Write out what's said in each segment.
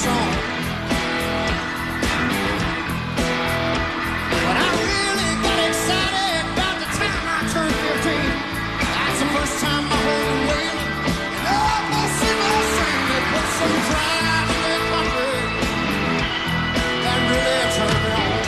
song. But I really got excited about the time I turned 15. That's the first time I heard them wailing. And oh, most people sing they put some pride in their country. That really turned me on.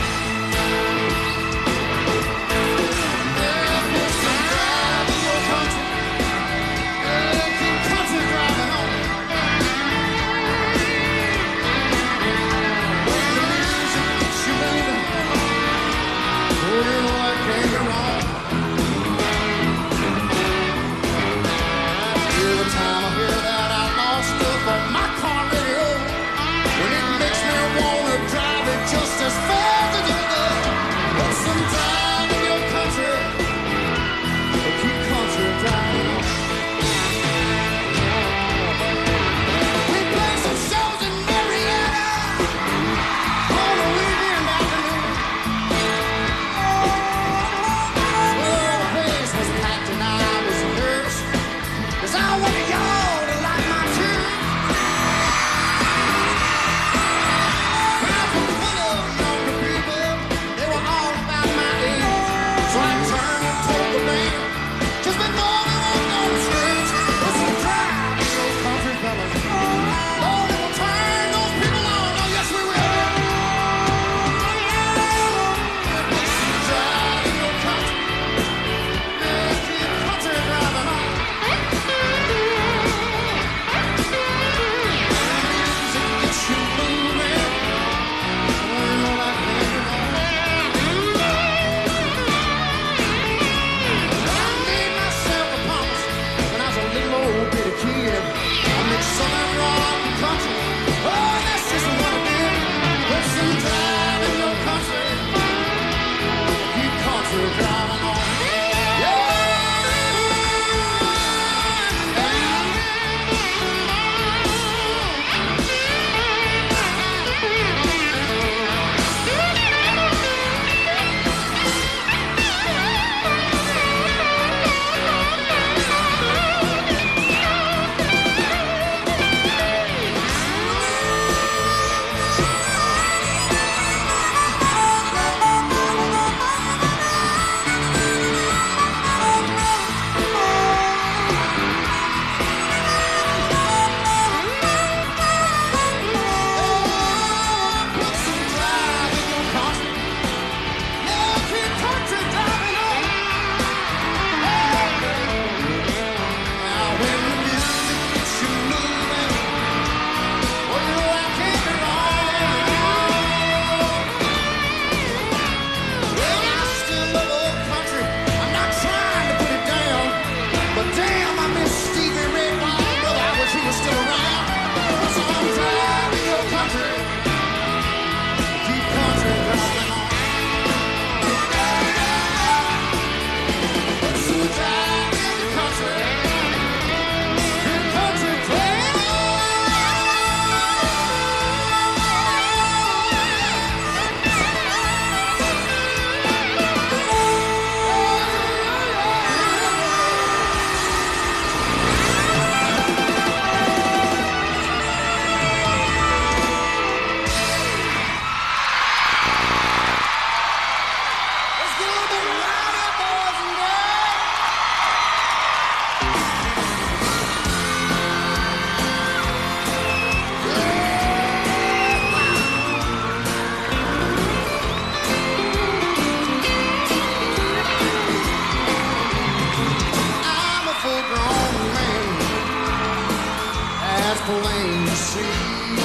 plain to see,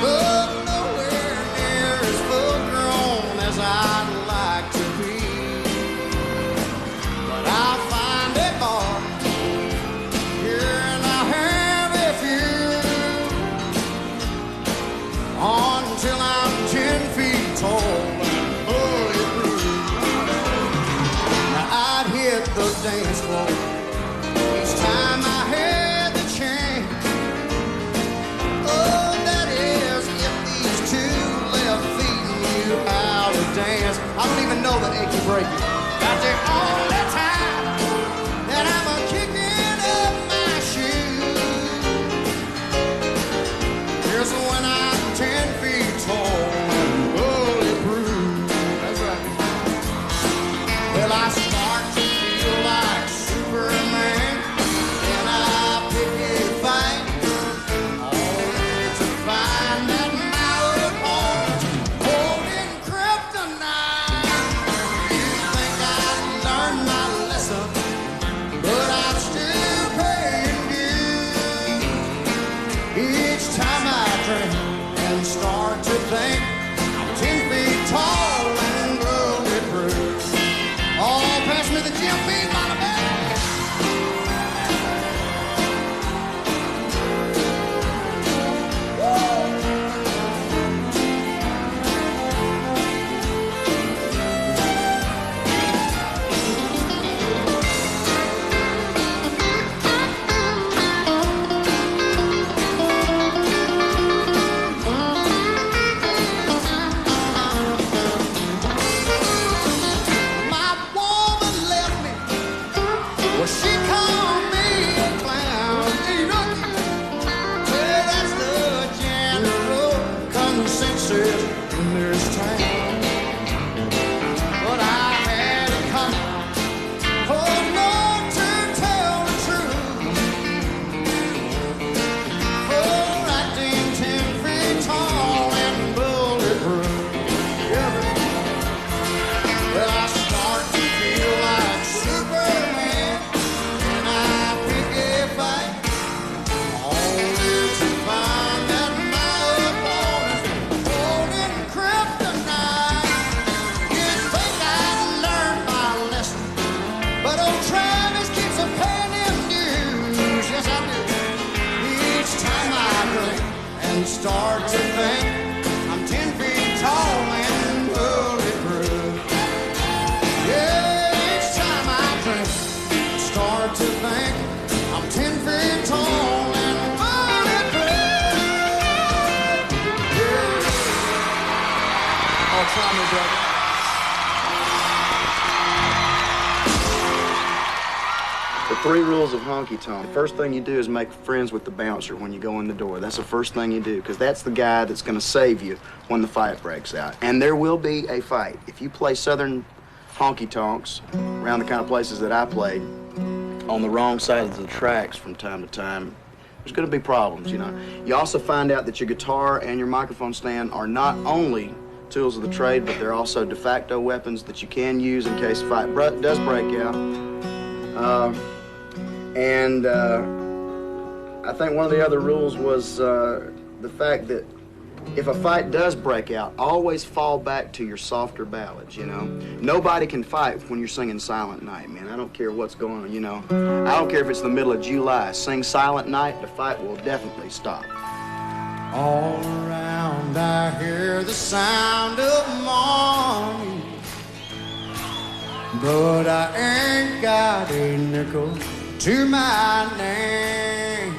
but nowhere near as full grown as I'd like to be. But I'll find a bar here and I'll have a few until I'm 10 feet tall and bulletproof. Now I'd hit the dance floor each time I had the chance. Oh, that is, if these two left feeding you how to dance. I don't even know that achy breaky. Got there all the time that I'm a kicking up my shoes. places in this town. But I had to come out, oh Lord, to tell the truth. For acting 10 feet tall and bulletproof. Well, I start to feel like Superman, and I pick a fight, only to find that my opponent's holding kryptonite. You'd think I'd learned my lesson, but old Travis keeps a paying him dues. Yes, I do. Each time I drink and start to think I'm 10 feet tall and bulletproof. Yeah, each time I drink, start to think I'm 10 feet tall and bulletproof. Yeah. Oh, try me, brother. The 3 rules of honky tonk. The first thing you do is make friends with the bouncer when you go in the door. That's the first thing you do, because that's the guy that's going to save you when the fight breaks out. And there will be a fight. If you play southern honky tonks around the kind of places that I played, on the wrong side of the tracks from time to time, there's going to be problems, you know. You also find out that your guitar and your microphone stand are not only tools of the trade, but they're also de facto weapons that you can use in case a fight does break out. I think one of the other rules was the fact that if a fight does break out, always fall back to your softer ballads, you know. Nobody can fight when you're singing Silent Night, man. I don't care what's going on, you know. I don't care if it's the middle of July. Sing Silent Night, the fight will definitely stop. All around I hear the sound of morning, but I ain't got a nickel to my name.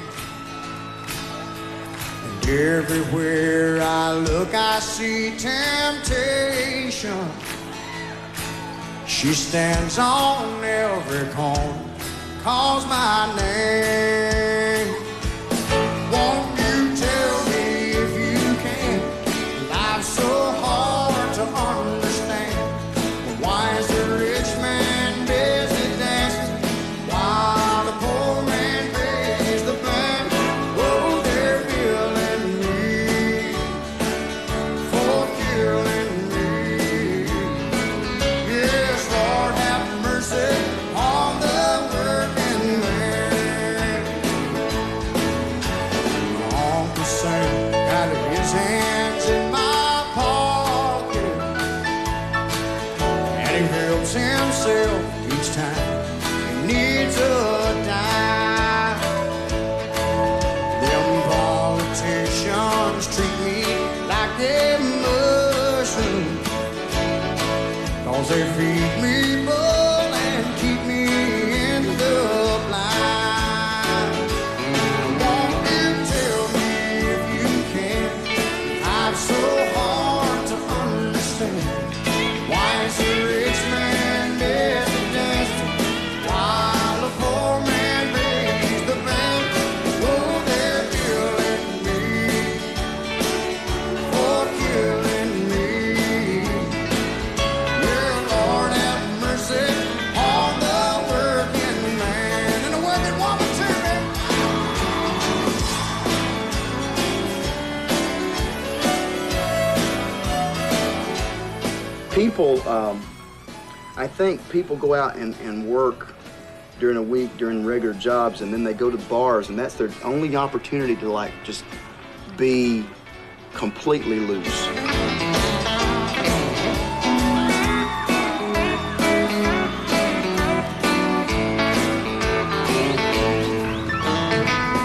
And everywhere I look, I see temptation. She stands on every corner, calls my name. Won't you tell me if you can? Life's so hard to understand. Why is the rich man busy dancing while the poor man pays the blame? Oh, they're killing me for killing me. Yes, Lord, have mercy on the working man. Uncle Sam got his hands in my pocket, and he helps himself each time he needs a dime. Them politicians treat me like a mushroom, 'cause they feed me bull and keep me in the blind. Won't you tell me if you can? I'm so hard to understand. Why is the rich man busy dancing while the poor man pays the band? Oh, they're killing me for killing me. Yeah, Lord, have mercy on the working man and the working woman too, man. People, I think people go out and work during a week, during regular jobs, and then they go to bars, and that's their only opportunity to, like, just be completely loose.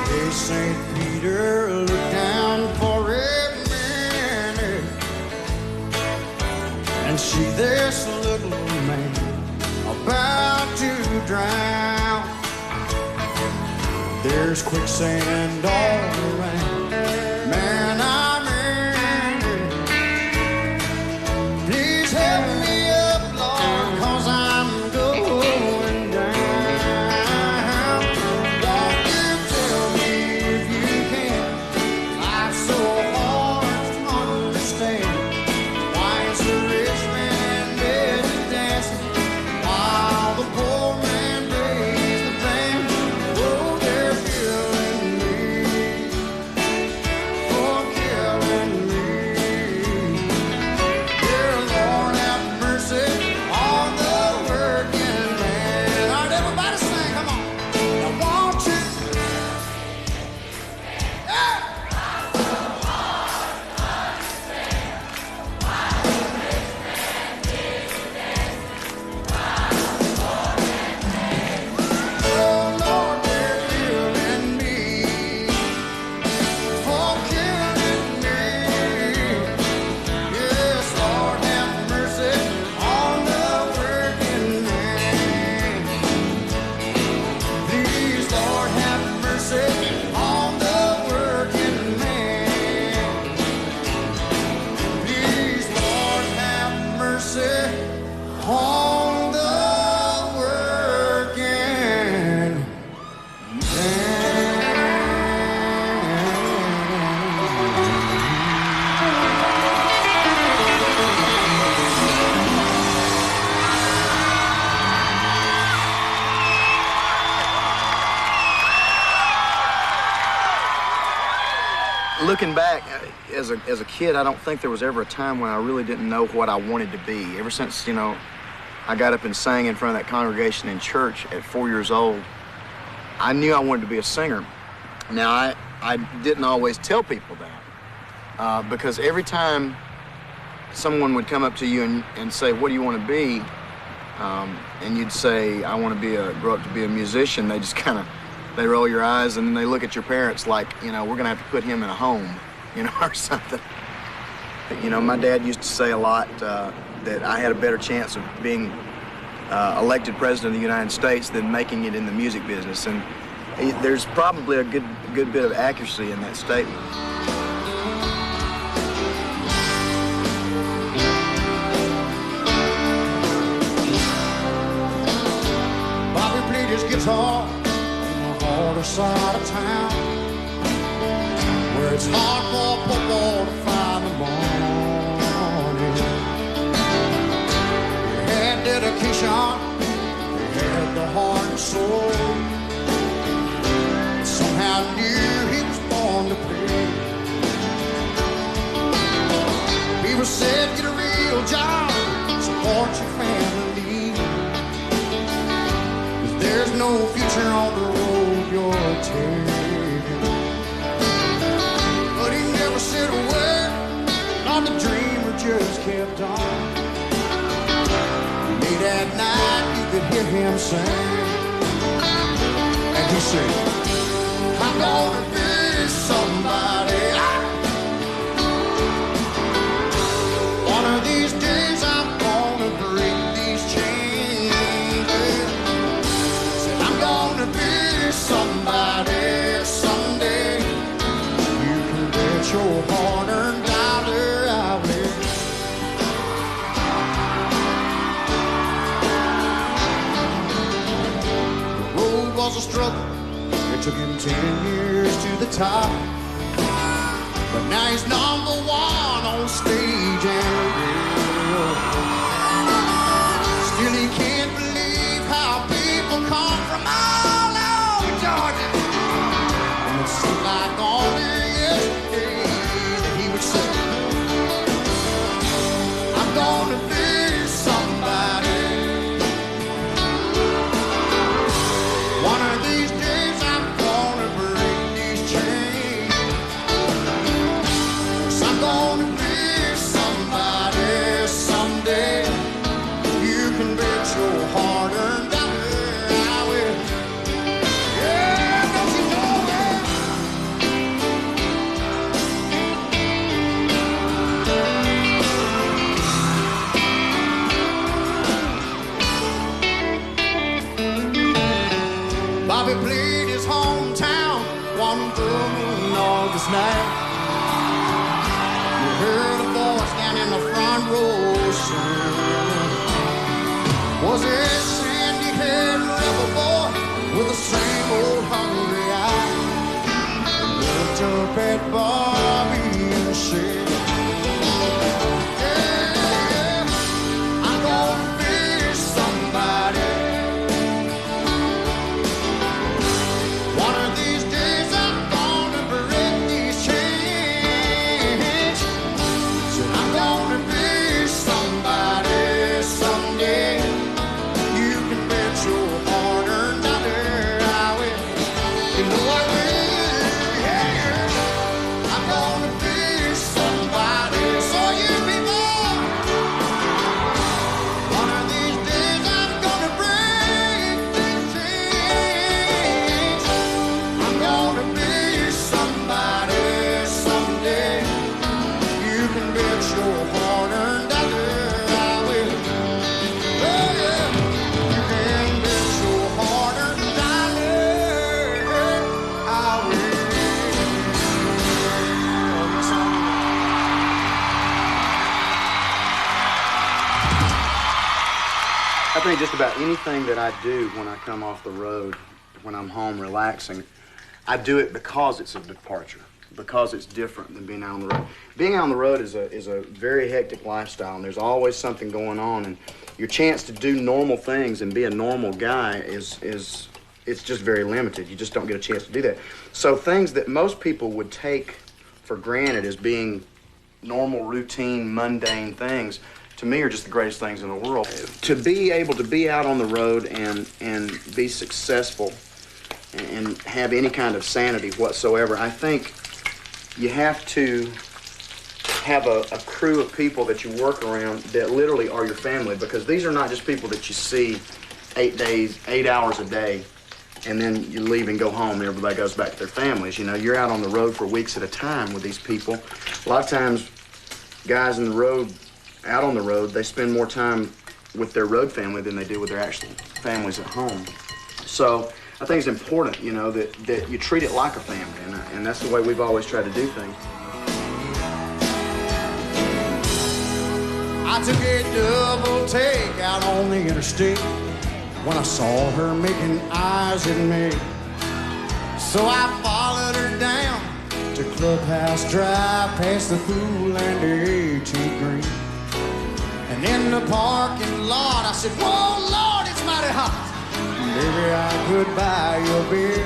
Hey, St. Peter, look down for a minute and see this little man about to drown. There's quicksand all around. Man, I'm in. Please help me up, Lord, 'cause I'm going down. Won't you tell me if you can? Life's so hard to understand. looking back, as a kid, I don't think there was ever a time when I really didn't know what I wanted to be. Ever since, you know, I got up and sang in front of that congregation in church at 4 years old, I knew I wanted to be a singer. Now, I didn't always tell people that because every time someone would come up to you and say, what do you want to be? And you'd say, I want to grow up to be a musician. They just kind of, they roll your eyes and then they look at your parents like, you know, we're going to have to put him in a home, you know, or something. You know, my dad used to say a lot that I had a better chance of being elected president of the United States than making it in the music business. And there's probably a good bit of accuracy in that statement. Bobby played his guitar in the harder side of town, where it's hard for football to find the morning. He had dedication, he had the heart and soul. Somehow knew he was born to play. He was said, get a real job, support your family. 'Cause there's no future on the road you're taking. But he never said a word, not the dreamer just kept on. Late at night you could hear him sing, and he said, I'm gonna be somebody. One of these days I'm gonna break these chains. Said I'm gonna be somebody someday. You can bet your hard-earned dollar I will. The road was a struggle. It took him 10 years to the top, but now he's #1 on stage and radio. Still he can't believe how people come from all over Georgia. And it seemed like only yesterday that he would say, I'm gonna be somebody. One of these days I'm gonna break these chains. 'Cause I'm gonna be somebody someday. You can bet your hard-earned dollar I will. Yeah, don't you know it? Bobby played his hometown one blue August night. You heard a voice down in the front row sing. Was it sandy-haired rebel boy with the same old hungry eye? Looked up at Bobby and said, yeah, I'm gonna be somebody. One of these days I'm gonna break these chains. So I'm gonna be somebody someday. You can bet your hard-earned dollar I will. You know I will, yeah. I'm gonna be somebody. So you be born. One of these days I'm gonna break these chains. I'm gonna be somebody someday. You can bet your hard-earned dollar I will. Oh yeah, you can bet your hard-earned dollar I will. I think just about anything that I do when I come off the road, when I'm home relaxing, I do it because it's a departure, because it's different than being out on the road. Being out on the road is a very hectic lifestyle, and there's always something going on, and your chance to do normal things and be a normal guy is it's just very limited. You just don't get a chance to do that. So things that most people would take for granted as being normal, routine, mundane things, to me are just the greatest things in the world. To be able to be out on the road and be successful and have any kind of sanity whatsoever, I think you have to have a crew of people that you work around that literally are your family, because these are not just people that you see 8 hours a day, and then you leave and go home and everybody goes back to their families. You know, you're out on the road for weeks at a time with these people. A lot of times, guys on the road, out on the road, they spend more time with their road family than they do with their actual families at home. So I think it's important, you know, that you treat it like a family, and that's the way we've always tried to do things. I took a double take out on the interstate when I saw her making eyes at me. So I followed her down to Clubhouse Drive, past the pool and the 18th green. And in the parking lot, I said, "Whoa, Lord, it's mighty hot. Maybe I could buy you a beer."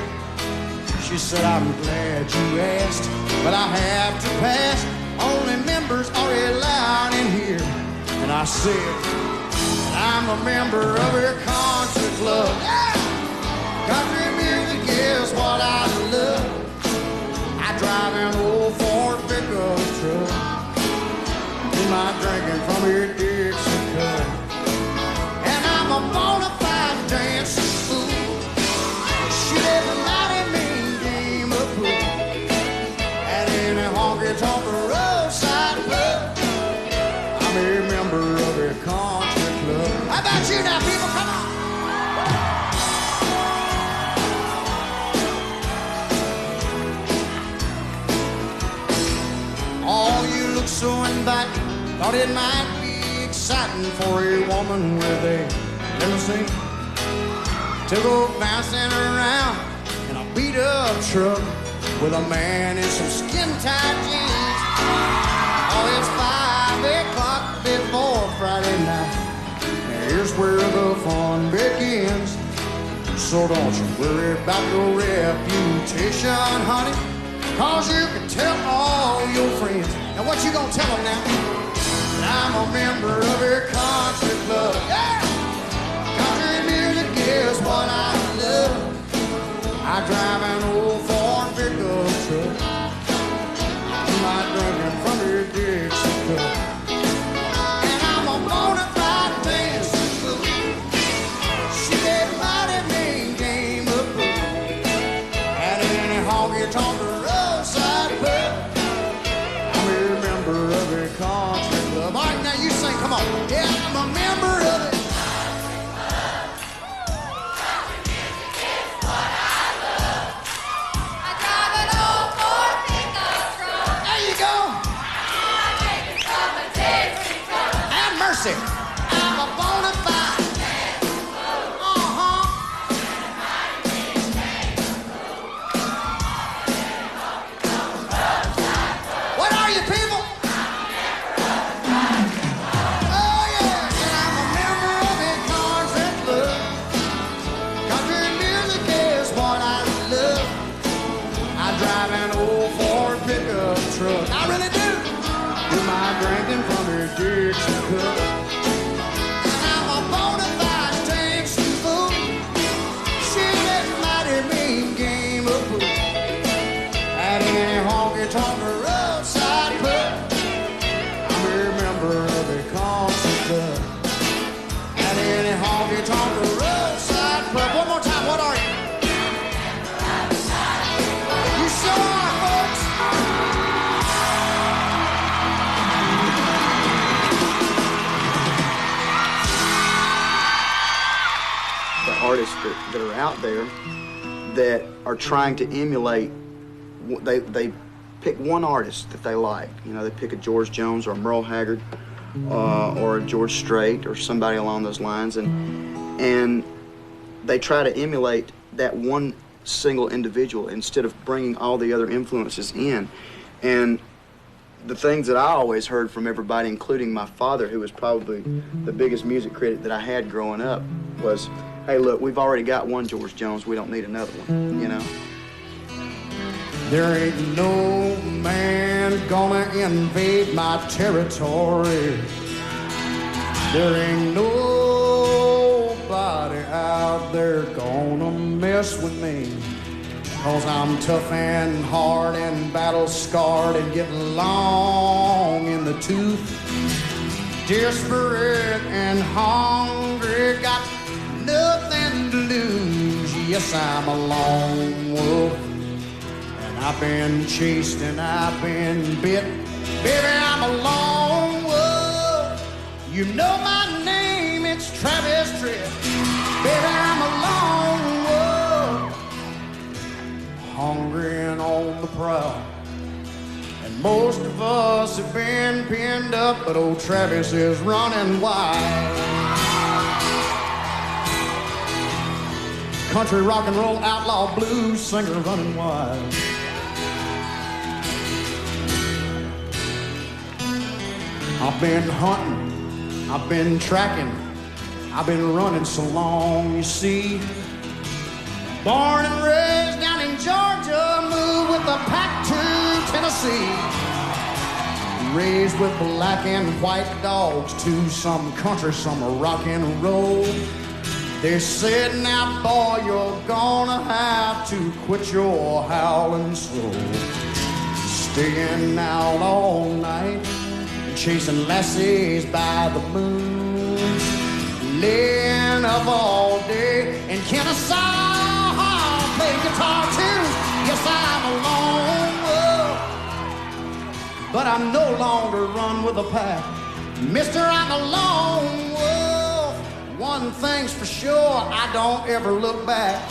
She said, "I'm glad you asked, but I have to pass. Only members are allowed in here." And I said, "I'm a member of your country club. Yeah! Country music is what I love. I drive an old Ford pickup truck. Do my drinking from your Dixie cup. And I'm a bona fide dancing fool. Shoot every mighty mean game of pool. And in a honky-tonk roadside pub, I'm a member of a country club." How about you now, people? Come on. All you look so inviting. Thought it might be exciting for a woman with a limousine to go bouncing around in a beat-up truck with a man in some skin-tight jeans. Oh, it's 5 o'clock before Friday night. Now here's where the fun begins. So don't you worry about your reputation, honey, 'cause you can tell all your friends. Now what you gonna tell them now? That I'm a member of your country club. Yeah! Country music is what I love. I drive an old Ford pickup truck. My drinking from your Dixie cup. And I'm a bona fide dancing fool. She gave mighty mean game of pool. And in a honky-tonk roadside pub, I'm a member of a country club. All right, now you sing, come on. Yeah, I'm a member of it. Mercy. I'm a bona fide. What are you people? Oh yeah, and I'm a member of a country club. Country music is what I love. I drive an old Ford pickup truck. I really do. Do my drinking from her Dixie cup. And I'm a bona fide dancing fool. She's a mighty mean game of pool. At any honky-tonk roadside pub, I'm a member of a country club. At any honky-tonk roadside pub. One more time, what are you? You sure are, folks. Artists that are out there that are trying to emulate, they pick one artist that they like. You know, they pick a George Jones or a Merle Haggard or a George Strait or somebody along those lines, and they try to emulate that one single individual instead of bringing all the other influences in. And the things that I always heard from everybody, including my father, who was probably the biggest music critic that I had growing up, was, "Hey, look, we've already got one George Jones. We don't need another one," you know? There ain't no man gonna invade my territory. There ain't nobody out there gonna mess with me. 'Cause I'm tough and hard and battle-scarred and get long in the tooth. Desperate and hungry, got nothing to lose. Yes, I'm a lone wolf, and I've been chased and I've been bit. Baby, I'm a lone wolf. You know my name, it's Travis Tritt. Baby, I'm a lone wolf, hungry and on the prowl. And most of us have been pinned up, but old Travis is running wild. Country rock and roll outlaw blues singer running wild. I've been hunting, I've been tracking, I've been running so long, you see. Born and raised down in Georgia, moved with the pack to Tennessee. Raised with black and white dogs to some country, some rock and roll. They said, now boy, you're gonna have to quit your howling soul. Staying out all night, chasing lassies by the moon. Laying up all day in Kennesaw, play guitar too. Yes, I'm a lone wolf, but I'm no longer run with a pack. Mister, I'm a lone wolf. One thing's for sure, I don't ever look back.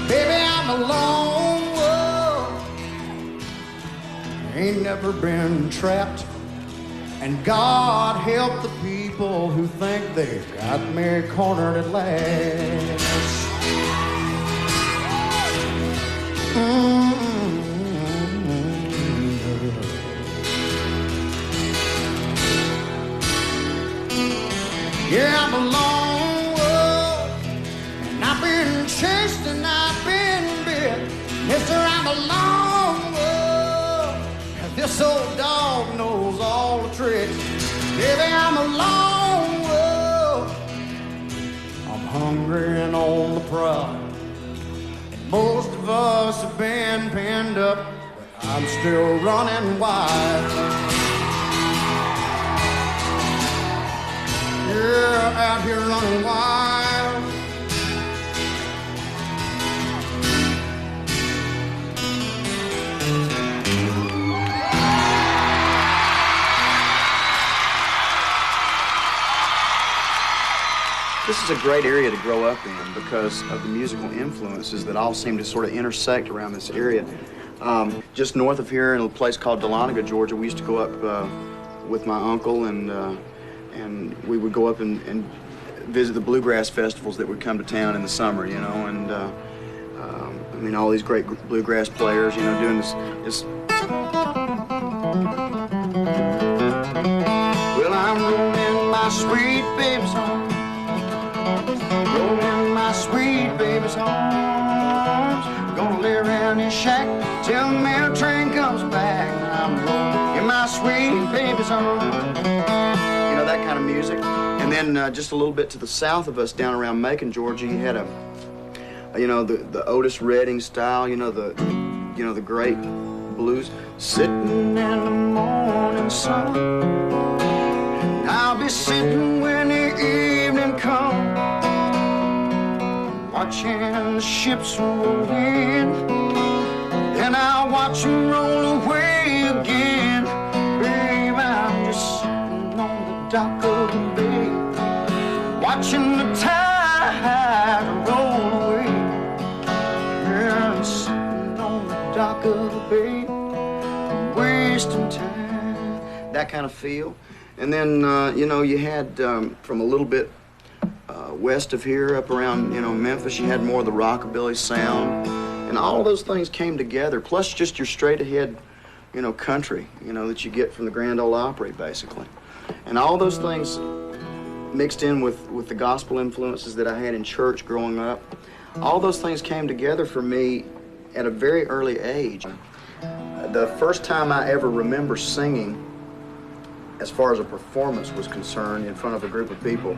Baby, I'm a lone wolf. Ain't never been trapped. And God help the people who think they've got me cornered at last. Yeah, I'm a lone wolf, and I've been chased and I've been bit. Mister, I'm a lone wolf. This old dog knows all the tricks. Baby, I'm a lone wolf. I'm hungry and on the prowl. And most of us have been pinned up, but I'm still running wild. Yeah, out here running wild. This is a great area to grow up in because of the musical influences that all seem to sort of intersect around this area. Just north of here in a place called Dahlonega, Georgia, we used to go up with my uncle, and we would go up and visit the bluegrass festivals that would come to town in the summer, you know, and I mean, all these great bluegrass players, you know, doing this. Well, I'm rolling my sweet baby's home, rolling my sweet baby's arms. Gonna lay around in shack till the mail train comes back. I'm rolling in my sweet baby's arms. You know, that kind of music. And then just a little bit to the south of us, down around Macon, Georgia, you had you know, the Otis Redding style, you know, the great blues. Sitting in the morning sun, I'll be sitting when the evening comes, watching the ships roll in, then I'll watch them roll away again. Babe, I'm just sitting on the dock of the bay, watching the tide roll away. Yeah, I'm sitting on the dock of the bay, wasting time. That kind of feel. And then, you know, you had from a little bit west of here, up around, you know, Memphis, you had more of the rockabilly sound. And all those things came together, plus just your straight ahead, you know, country, you know, that you get from the Grand Ole Opry, basically. And all those things mixed in with the gospel influences that I had in church growing up, all those things came together for me at a very early age. the first time I ever remember singing, as far as a performance was concerned, in front of a group of people,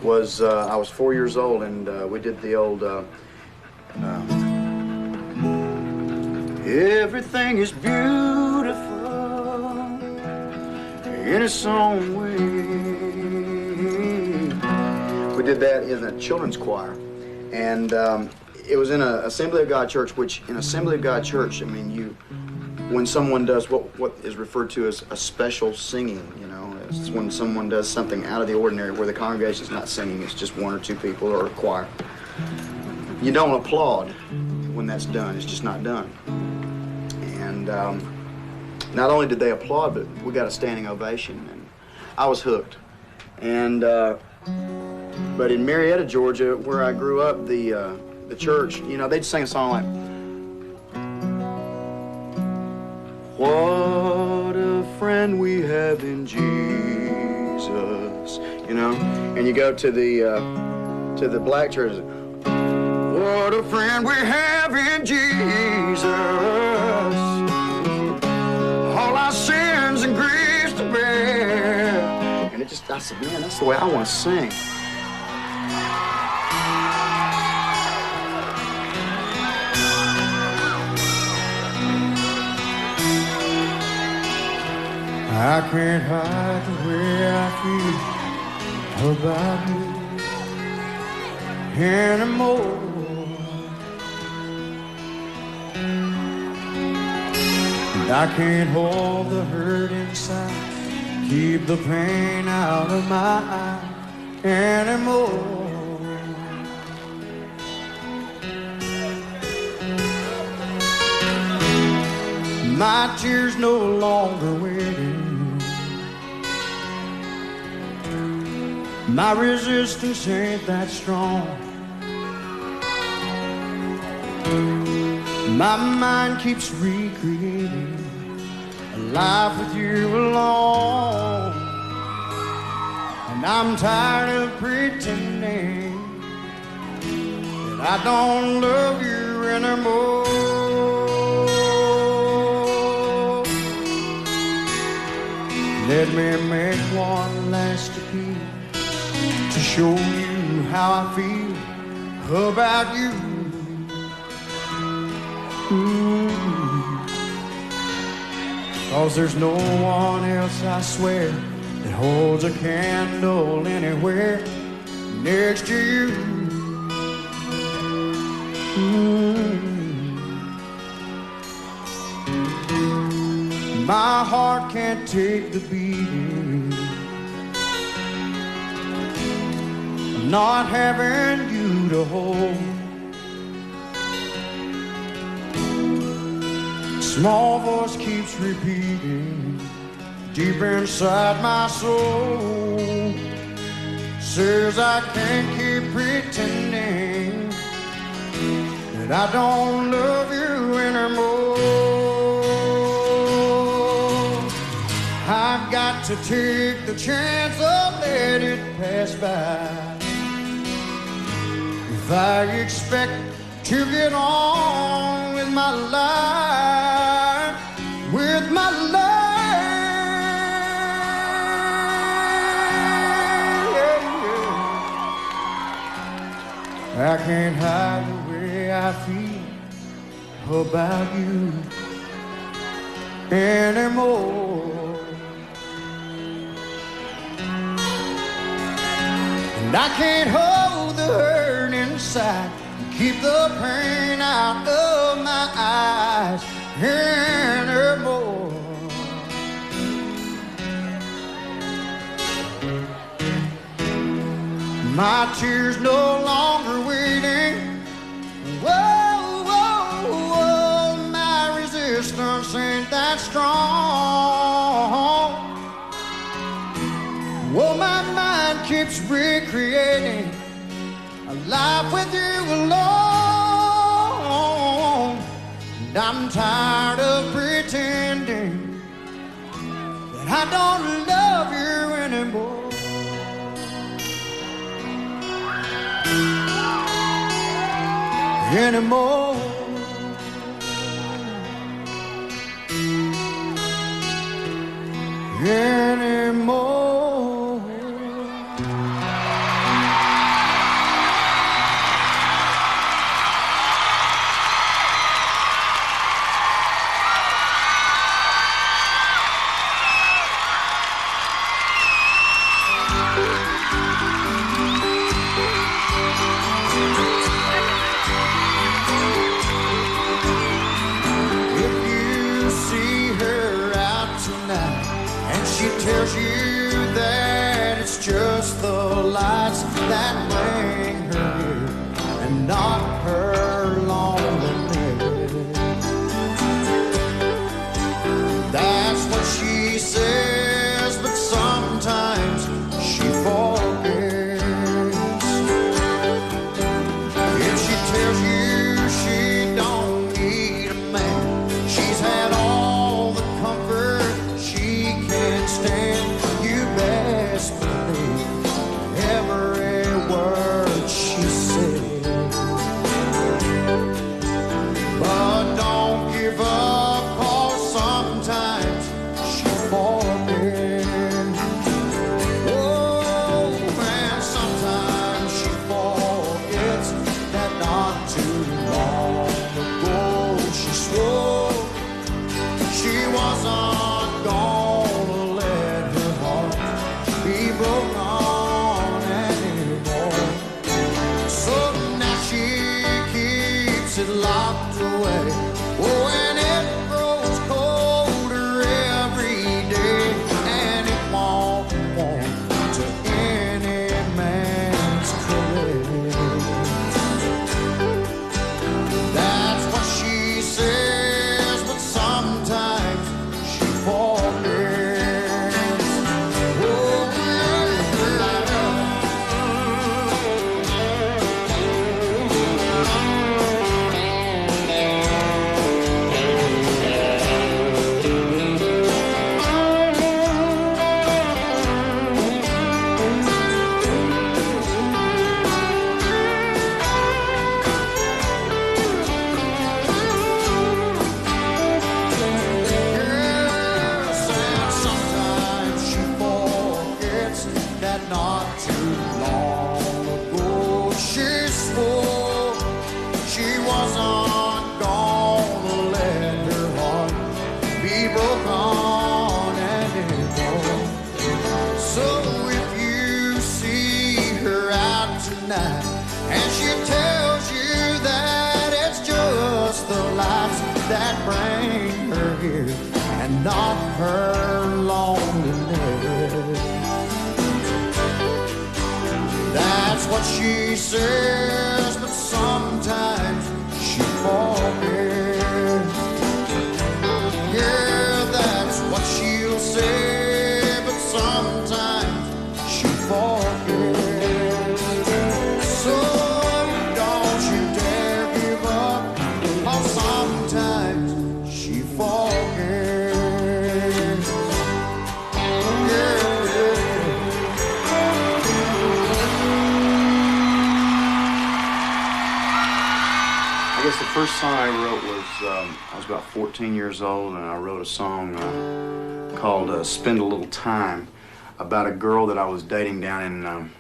was I was 4 years old, and we did the old everything is beautiful in its own way. We did that in a children's choir, and it was in an Assembly of God church, which in Assembly of God church, I mean, when someone does what is referred to as a special singing, you know, it's when someone does something out of the ordinary where the congregation's not singing, it's just one or two people or a choir. You don't applaud when that's done, it's just not done. And not only did they applaud, but we got a standing ovation, and I was hooked. And but in Marietta, Georgia, where I grew up, the church, you know, they'd sing a song like, "What a friend we have in Jesus," you know. And you go to the black churches, "What a friend we have in Jesus, all our sins and griefs to bear." And it just, I said, man, that's the way I want to sing. I can't hide the way I feel about you anymore. And I can't hold the hurt inside, keep the pain out of my eye anymore. My tears no longer waiting. My resistance ain't that strong. My mind keeps recreating a life with you alone. And I'm tired of pretending that I don't love you anymore. Let me make one last appeal to show you how I feel about you. Cause there's no one else, I swear, that holds a candle anywhere next to you. My heart can't take the beating, not having you to hold. Small voice keeps repeating deep inside my soul, says I can't keep pretending that I don't love you anymore. I've got to take the chance of let it pass by. If I expect to get on with my life, with my life, I can't hide the way I feel about you anymore. And I can't hold the hurt inside, keep the pain out of my eyes anymore. My tears no longer waiting. Whoa, whoa, whoa, my resistance ain't that strong. Whoa, my mind keeps recreating a life with you alone. And I'm tired of pretending that I don't love you anymore. Anymore. the lights that bring her here and not her loneliness. That's what she says, but sometimes she forgets. If she tells you she don't need a man, she's had all the comfort she can stand. You best believe every word she said. But don't give up, 'cause sometimes she forgets. Oh, and sometimes she forgets that not too long ago she swore she wasn't gonna let her heart be broken anymore. So now she keeps it locked away. Oh, and it grows colder every day, and it won't want to any man's caress. That's what she says, but sometimes she forgets. Oh, yes, and sometimes she forgets that not too long ago she swore she wasn't gonna let her heart be broken anymore. So if you see her out tonight and she tells you that it's just the lights that bring her here and not her loneliness, that's what she says, but sometimes she forgets. Yeah, that's what she'll say, but sometimes she forgets. So don't you dare give up, 'cause sometimes she forgets. I guess the first song I wrote was, I was about 14 years old, and I wrote a song called Spend a Little Time about a girl that I was dating down in,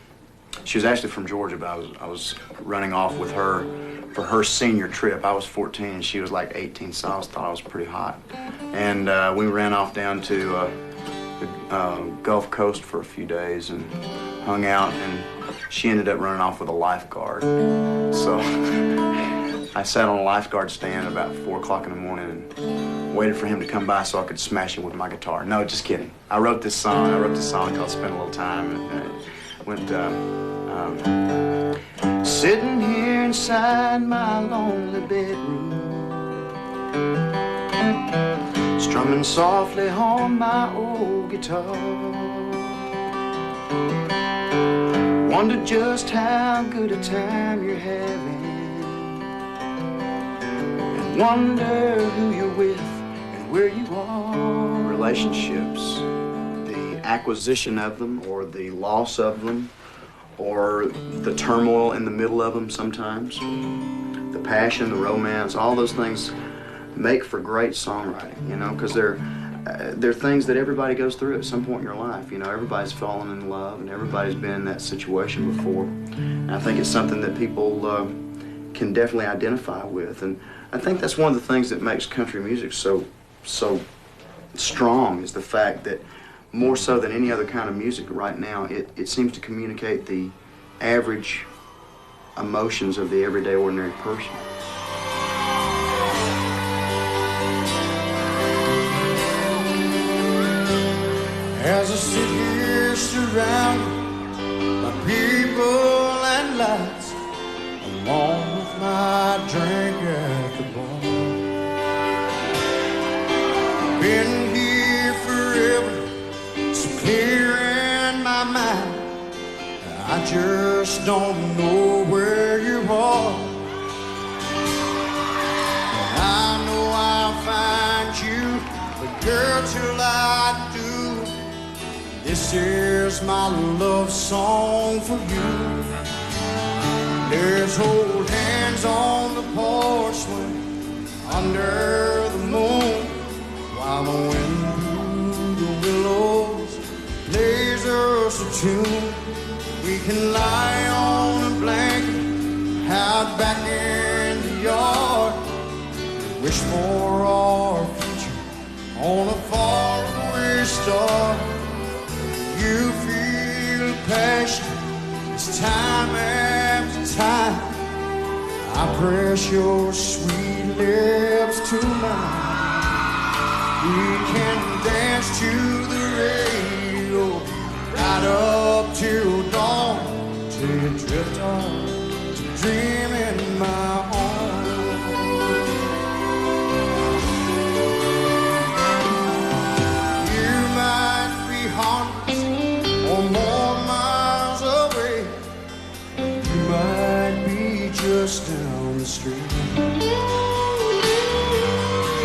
she was actually from Georgia, but I was running off with her for her senior trip. I was 14 and she was like 18, so I thought I was pretty hot. And we ran off down to the Gulf Coast for a few days and hung out, and she ended up running off with a lifeguard. So I sat on a lifeguard stand about 4 o'clock in the morning and waited for him to come by so I could smash him with my guitar. No, just kidding. I wrote this song called Spend a Little Time, and it went, sitting here inside my lonely bedroom, strumming softly on my old guitar, wonder just how good a time you're having, and wonder who you're with and where you are. Relationships, the acquisition of them or the loss of them, or the turmoil in the middle of them sometimes, the passion, the romance, all those things make for great songwriting, you know, because they're things that everybody goes through at some point in your life. You know, everybody's fallen in love and everybody's been in that situation before. And I think it's something that people can definitely identify with. And I think that's one of the things that makes country music so strong, is the fact that more so than any other kind of music right now, it seems to communicate the average emotions of the everyday ordinary person. As I sit here surrounded by people and lights, along with my drink at the bar. Been here forever, so clear in my mind, I just don't know where you are. I know I'll find you, but girl, till I do, this is my love song for you. Let's hold hands on the porch swing under the moon, while the wind through the willows plays us a tune. We can lie on a blanket out back in the yard, wish for our future on a faraway star. You feel passion, it's time after time. I press your sweet lips to mine. We can dance to the radio right up till dawn, till you drift on to dream in my arms. You might be hundreds or more miles away, you might be just down the street.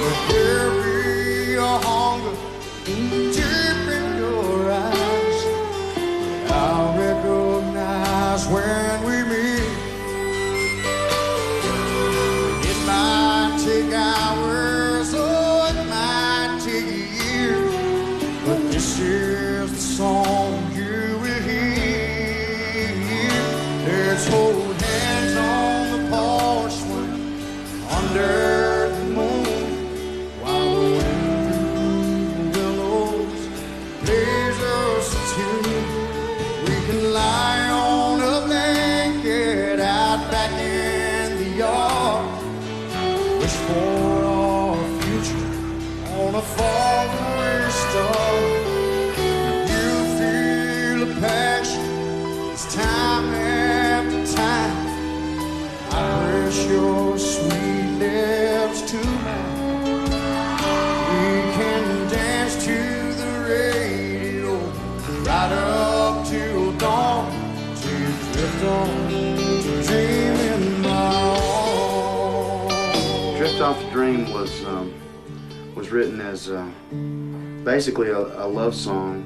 But there be a hunger deep in your eyes that I'll recognize when we meet. It might take hours, or it might take years, but this is the song you will hear. Let's hold hands on the porch swing under the moon, while the wind through the willows plays us a tune. We can lie on a blanket out back in the yard, wish for our future on a faraway star. You feel the passion, it's time after time. I press your sweet lips to mine. We can dance to the radio right up till dawn, till you drift on to dream in my arms. Drift Off to Dream was written as basically a love song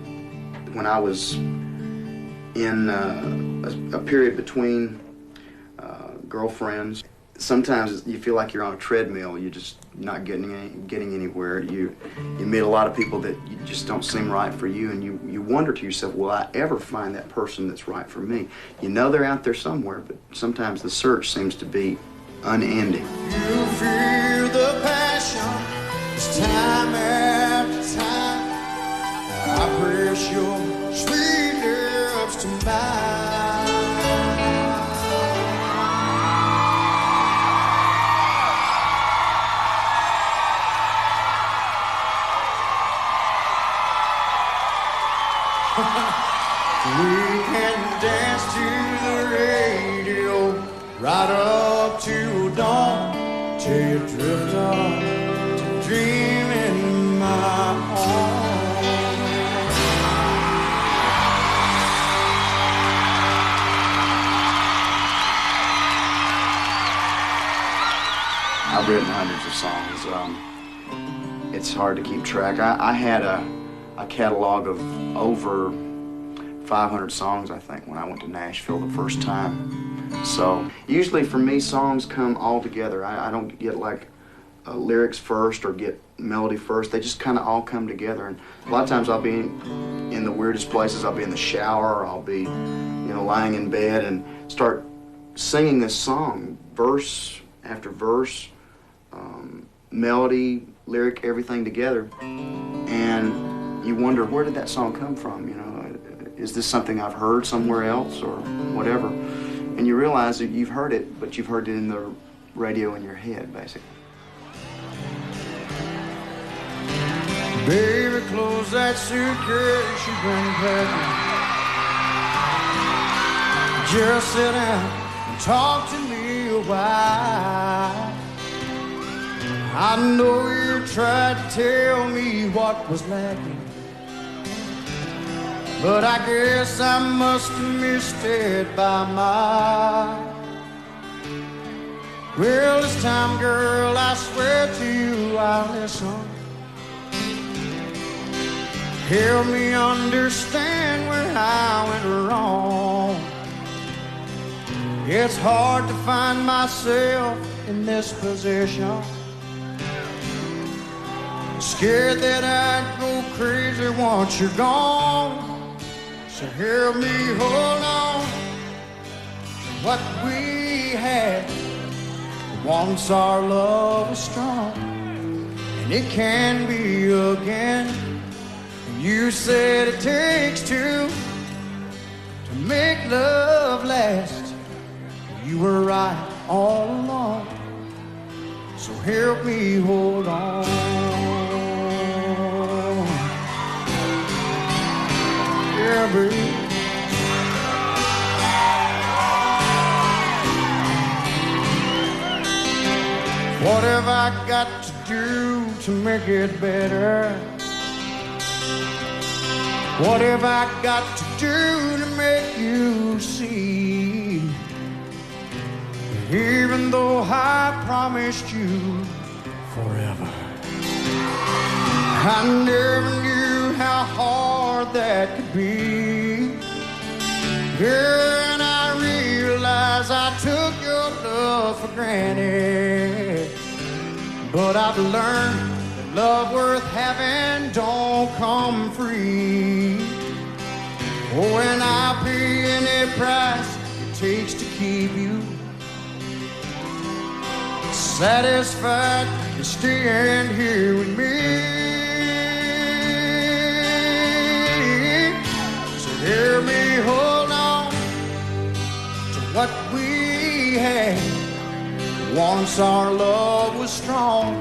when I was in a period between girlfriends. Sometimes you feel like you're on a treadmill. You're just not getting anywhere. You meet a lot of people that you just don't seem right for you, and you wonder to yourself, will I ever find that person that's right for me? You know they're out there somewhere, but sometimes the search seems to be unending. You feel the passion, it's time after time. I press your sweet lips to mine. We can dance to the radio right up to dawn, till you drift on to dream in my arms. I've written hundreds of songs. It's hard to keep track. I had a catalog of over 500 songs, I think, when I went to Nashville the first time. So usually for me, songs come all together. I don't get like lyrics first or get melody first. They just kind of all come together. And a lot of times I'll be in the weirdest places. I'll be in the shower. I'll be, lying in bed and start singing this song, verse after verse, melody, lyric, everything together. And you wonder, where did that song come from? Is this something I've heard somewhere else or whatever? And you realize that you've heard it, but you've heard it in the radio in your head, basically. Baby, close that suitcase you bring back. Just sit down and talk to me a while. I know you tried to tell me what was lacking, but I guess I must have missed it by mile. Well, this time, girl, I swear to you I'll listen. Help me understand where I went wrong. It's hard to find myself in this position. Scared that I'd go crazy once you're gone. So help me hold on to what we had. Once our love was strong, and it can be again. And you said it takes two to make love last. You were right all along, so help me hold on. Yeah, baby. What have I got to do to make it better? What have I got to do to make you see? Even though I promised you forever, I never knew how hard that could be. Yeah, and I realize I took your love for granted. But I've learned that love worth having don't come free. Oh, and I'll pay any price it takes to keep you satisfied and staying here with me. So hear me hold on to what we had. Once our love was strong,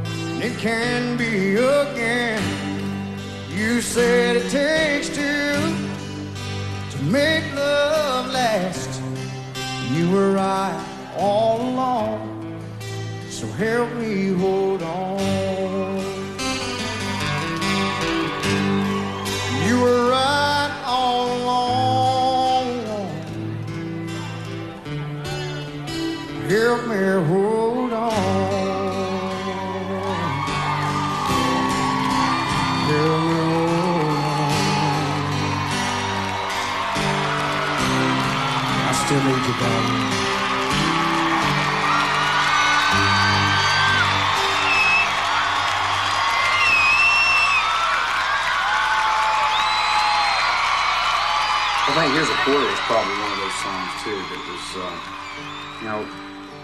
and it can be again. You said it takes two to make love last. You were right all along, so help me hold on. You were right all along. Help me hold on. Help me hold on. I still need you, darling. I think Here's a Quarter is probably one of those songs too that was,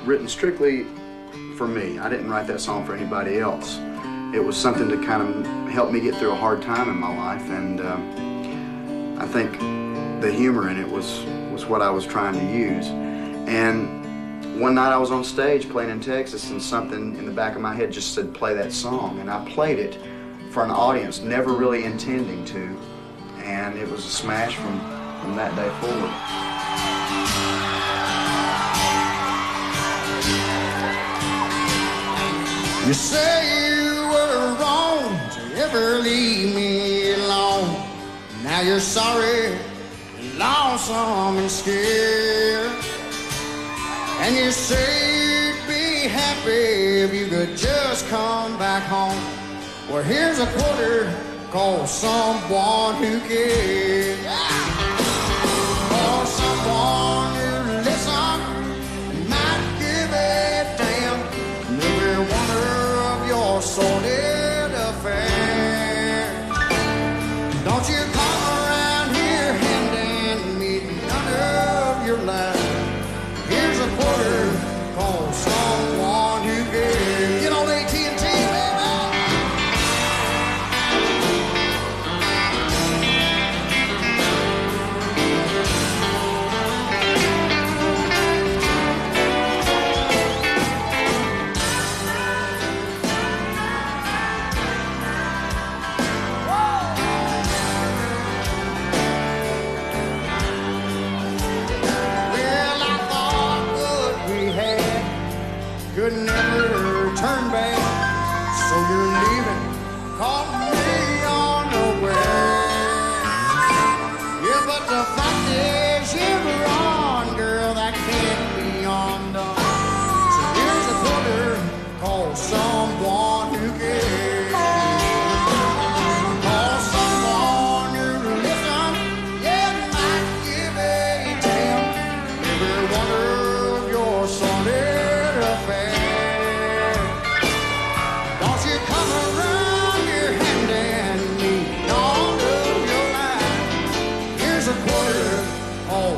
written strictly for me. I didn't write that song for anybody else. It was something to kind of help me get through a hard time in my life, and I think the humor in it was what I was trying to use. And one night I was on stage playing in Texas, and something in the back of my head just said, play that song, and I played it for an audience, never really intending to, and it was a smash from that day forward. You say you were wrong to ever leave me alone. Now you're sorry, lonesome and scared. And you say you'd be happy if you could just come back home. Well, here's a quarter, call someone who cares. Call someone who listens, might give a damn. Every wonder of your sordid affair. Don't you come around here handing me none of your life. Here's a quarter, call someone who cares. Get on AT&T, baby.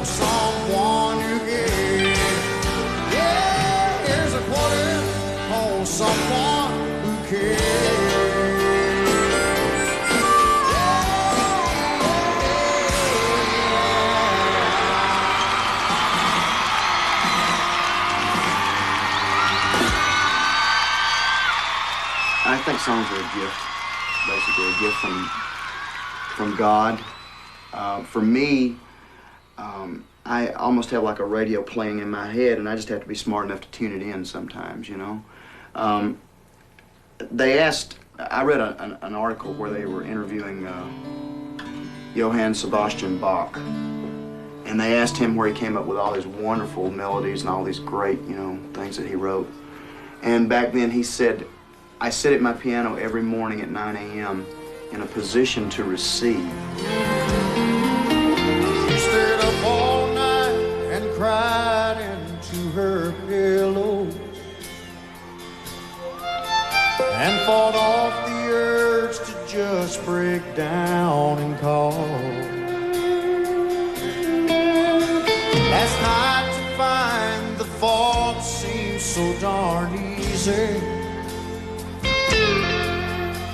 someone you get. Yeah, here's a quarter for someone who cares. I think songs are a gift, basically a gift from God. For me, I almost have like a radio playing in my head, and I just have to be smart enough to tune it in sometimes, you know. They asked, I read an article where they were interviewing Johann Sebastian Bach, and they asked him where he came up with all these wonderful melodies and all these great, you know, things that he wrote. And back then he said, I sit at my piano every morning at 9 a.m. in a position to receive. She stayed up all night and cried into her pillows and fought off the urge to just break down and call. Last night to find the fault seemed so darn easy.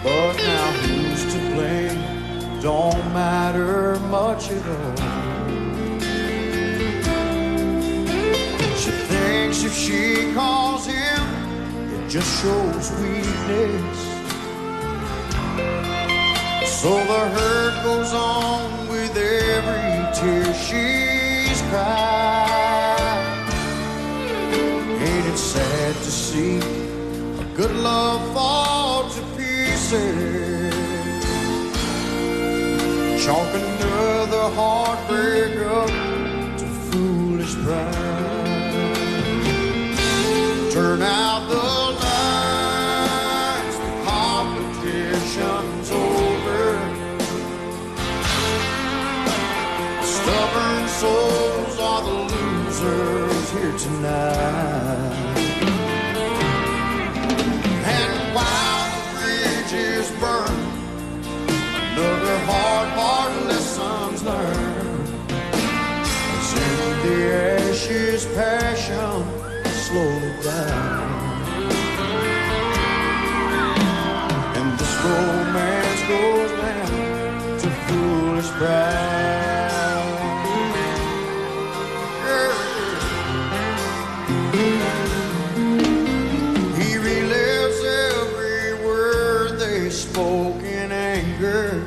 But now who's to blame? Don't matter much at all. She thinks if she calls him, it just shows weakness. So the hurt goes on with every tear she's cried. Ain't it sad to see a good love fall to pieces? Chalk another heartbreak up to foolish pride. Turn out the lights, the competition's over. Stubborn souls are the losers here tonight. And while the bridge is burned, another hard lessons learned. As in the ashes, passion slowly dies. And this romance goes down to foolish pride. He relives every word they spoke in anger.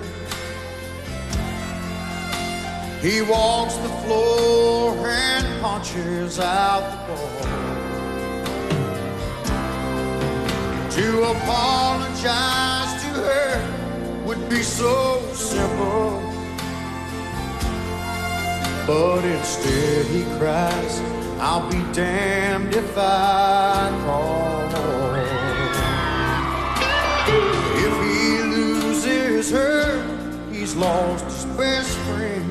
He walks the floor and punches out the ball. To apologize to her would be so simple, but instead he cries, I'll be damned if I call. If he loses her, he's lost his best friend.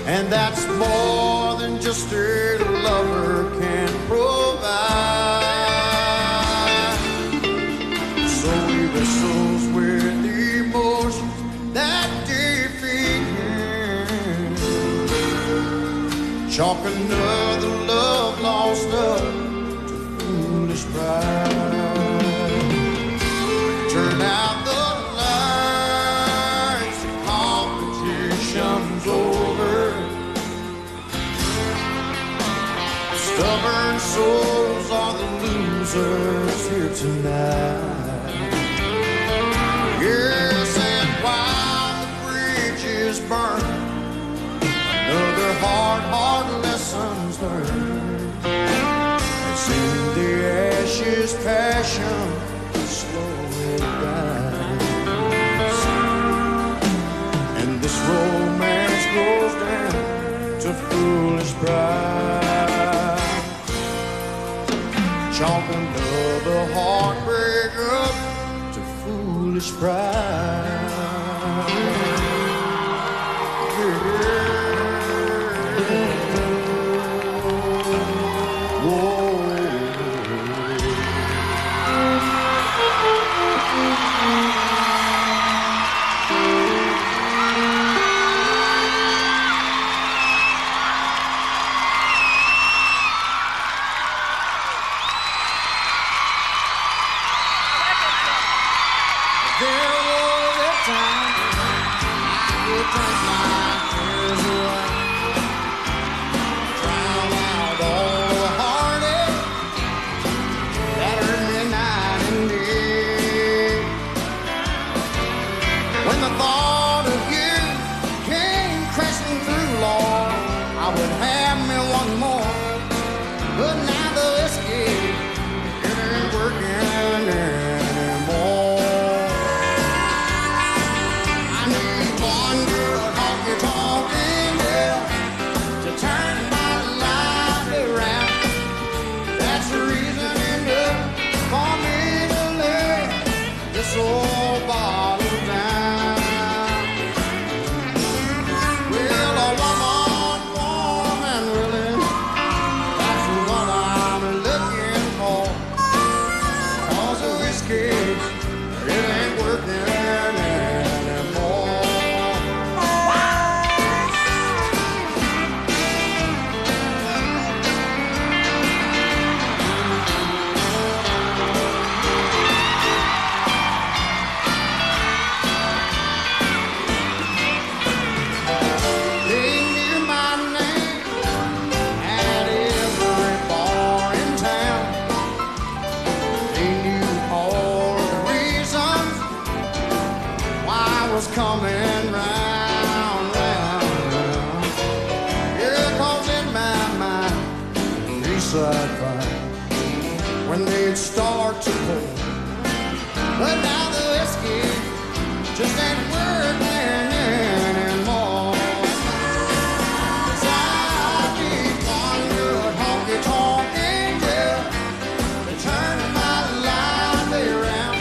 And that's more than just a lover can provide. So he wrestles with emotions that defeat him. Chalk another love lost up to foolish pride. Turn out the lights, the competition's over. Stubborn souls are the losers here tonight. Yes, and while the bridge is burning, another hard lessons learned. As in the ashes, passion slowly dies. And this romance goes down to foolish pride. Chalk another heartbreak up to foolish pride. But now the whiskey, it ain't working anymore. I need one good honky-tonk angel to turn my life around. That's the reason enough for me to lay this old bottle down. Well, a woman warm and willing, that's what I'm looking for. 'Cause the whiskey, it ain't working anymore. They knew my name at every bar in town. They knew all the reasons why I was coming round, round, round. Yeah, 'cause in my mind, they said fine when they'd start to pour. But now the whiskey just ain't working anymore. 'Cause I need one good honky-tonk angel to turn my life around.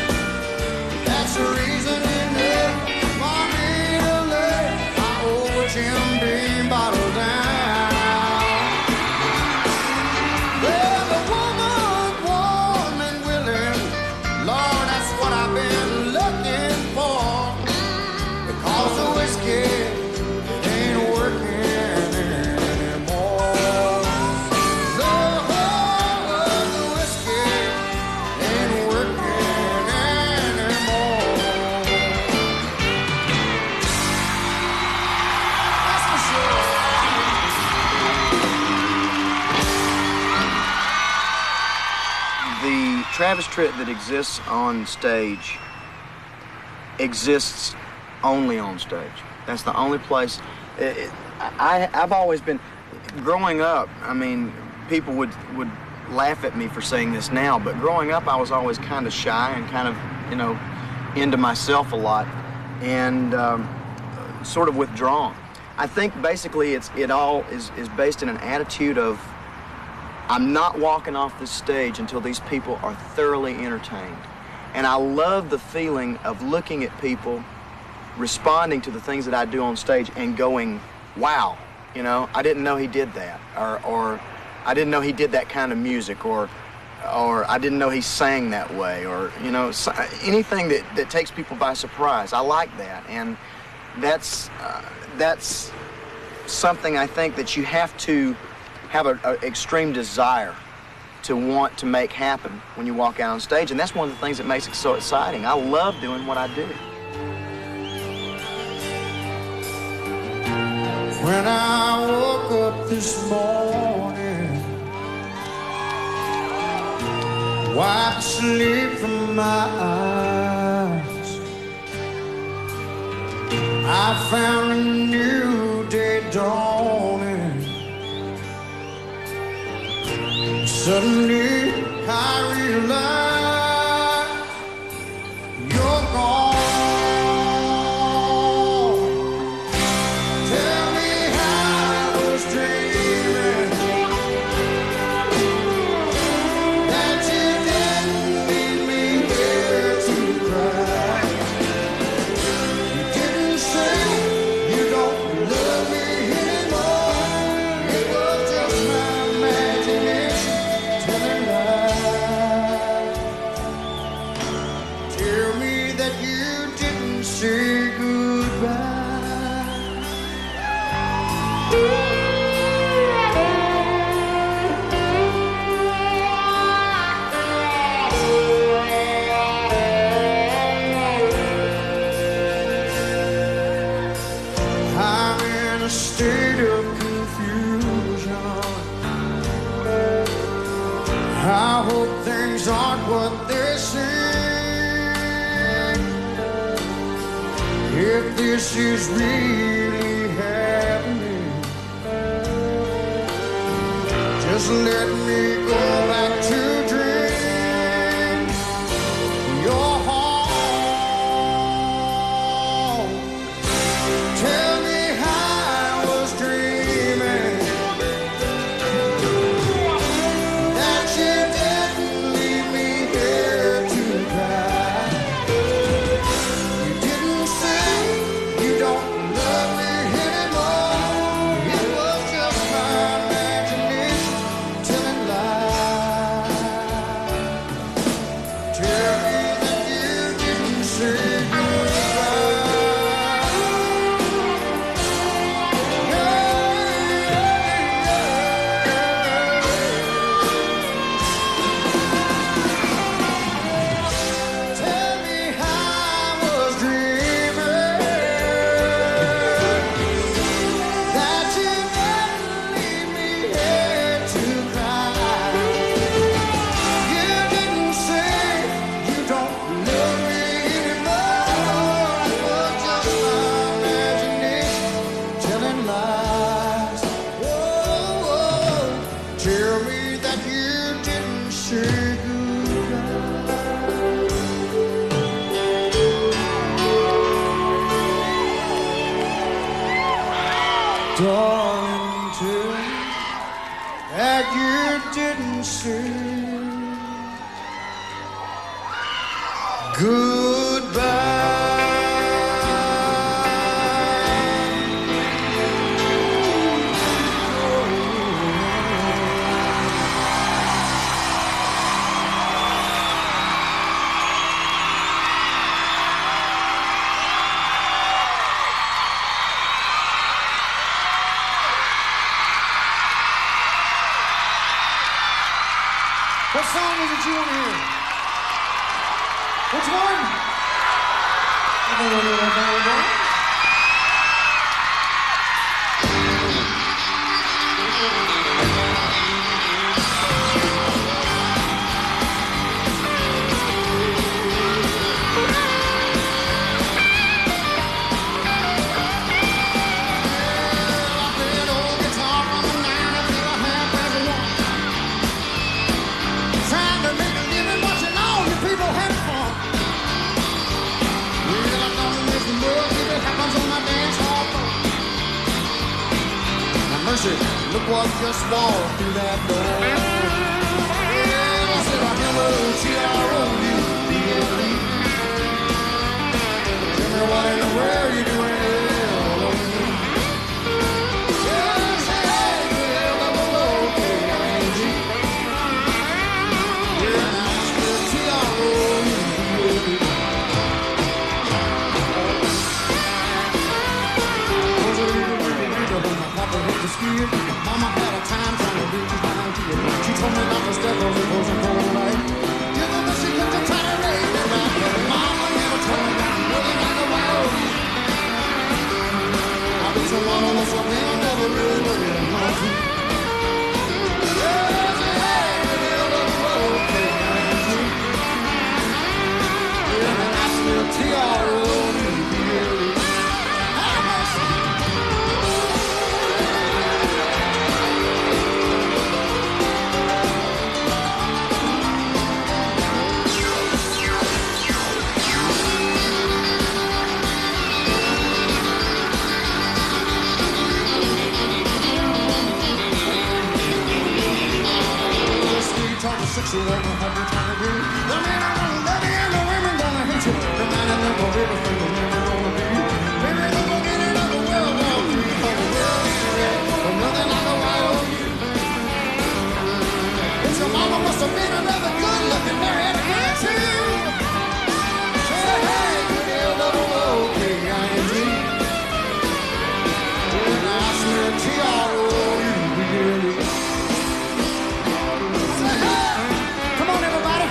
That's the reason enough for me to lay my old Jim Beam bottle down. Well, the woman warm and willing, Lord, that's what I've been looking for. Because the whiskey ain't working anymore. Lord, the whiskey ain't working anymore. That's for sure. The Travis Tritt that exists on stage exists only on stage. That's the only place. I've always been, growing up, I mean, people would laugh at me for saying this now, but growing up I was always kind of shy and kind of, into myself a lot and sort of withdrawn. I think basically it all is based in an attitude of I'm not walking off this stage until these people are thoroughly entertained. And I love the feeling of looking at people, responding to the things that I do on stage and going, wow, I didn't know he did that, or I didn't know he did that kind of music, or I didn't know he sang that way, or anything that takes people by surprise. I like that, and that's something I think that you have to have an extreme desire to want to make happen when you walk out on stage, and that's one of the things that makes it so exciting. I love doing what I do. When I woke up this morning, wiped sleep from my eyes, I found a new day dawning. Suddenly I realized you're gone. Tell me how I was dreaming that you didn't leave me here to cry. You didn't say you don't love me anymore. It was just my imagination telling lies. Tell me that you didn't say goodbye. I'm in a state of confusion. I hope things aren't what they seem. If this is really happening, Just let me go back to dream your home. Tell me how I was dreaming that you didn't leave me here to cry. You didn't say you don't love me anymore. It was just my imagination telling lies. Tell me that you didn't say goodbye. Tell me how I was dreaming that you didn't leave me here to cry. You didn't say you don't love me anymore. It was just my imagination telling lies. Whoa, tell me that you didn't say goodbye. Darling, tell me that you didn't say What song is it you want to hear? Which one? Trying to make a living, watching all you people having fun. Well, I don't miss much if it happens on my dance hall floor. Now mercy, look what just walked through that door. Well, I said, hello, T-R-O-U-B-L-E. Tell me what in the world you doing? Just hey, L-O-O-K-I-N-G. Mama had a time trying to reach you down to you. She told me not to step on it was a cold light. You know that she kept a tiny rain in my head. Mama never told me that really right away. I bet your mama was something I never really looked at her to. Yes, hey, L-O-O-K-I-N-G. Yeah, and I still T-R-O-U-B-L-E. Six or over 100 times a day. The men are gonna love you and the women gonna hate you. Reminding them of everything the men are gonna be. Maybe the beginning of the World War III. For the world ain't ready for nothing like a white old you. But your mama must have been a rather good looking Marietta girl too. Say hey, good L-O-O-K-I-N-G. And I swear T-R-O-U-B-L-E. Come on, everybody.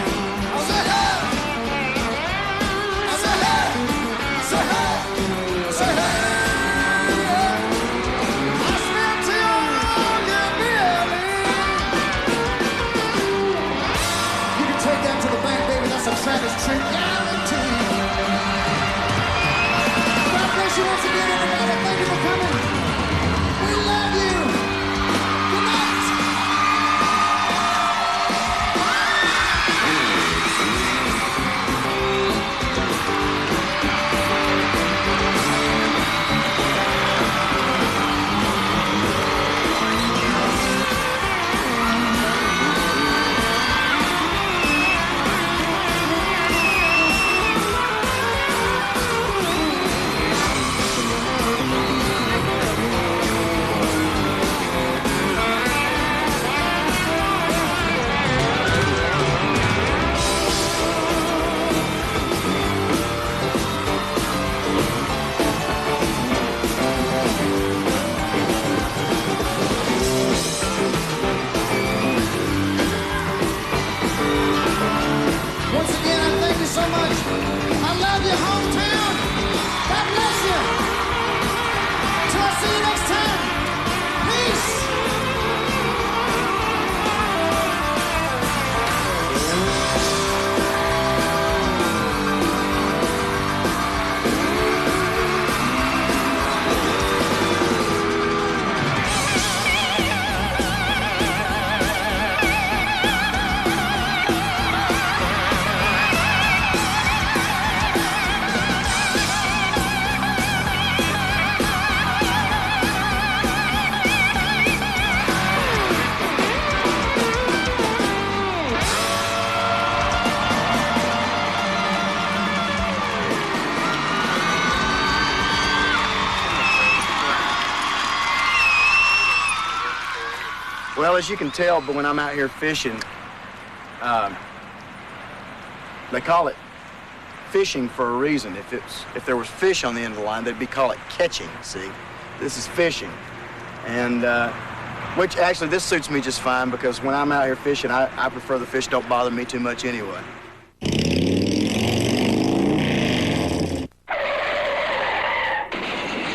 Well, as you can tell, but when I'm out here fishing, they call it fishing for a reason. If there was fish on the end of the line, they'd call it catching, see? This is fishing. And, which actually, this suits me just fine because when I'm out here fishing, I prefer the fish don't bother me too much anyway.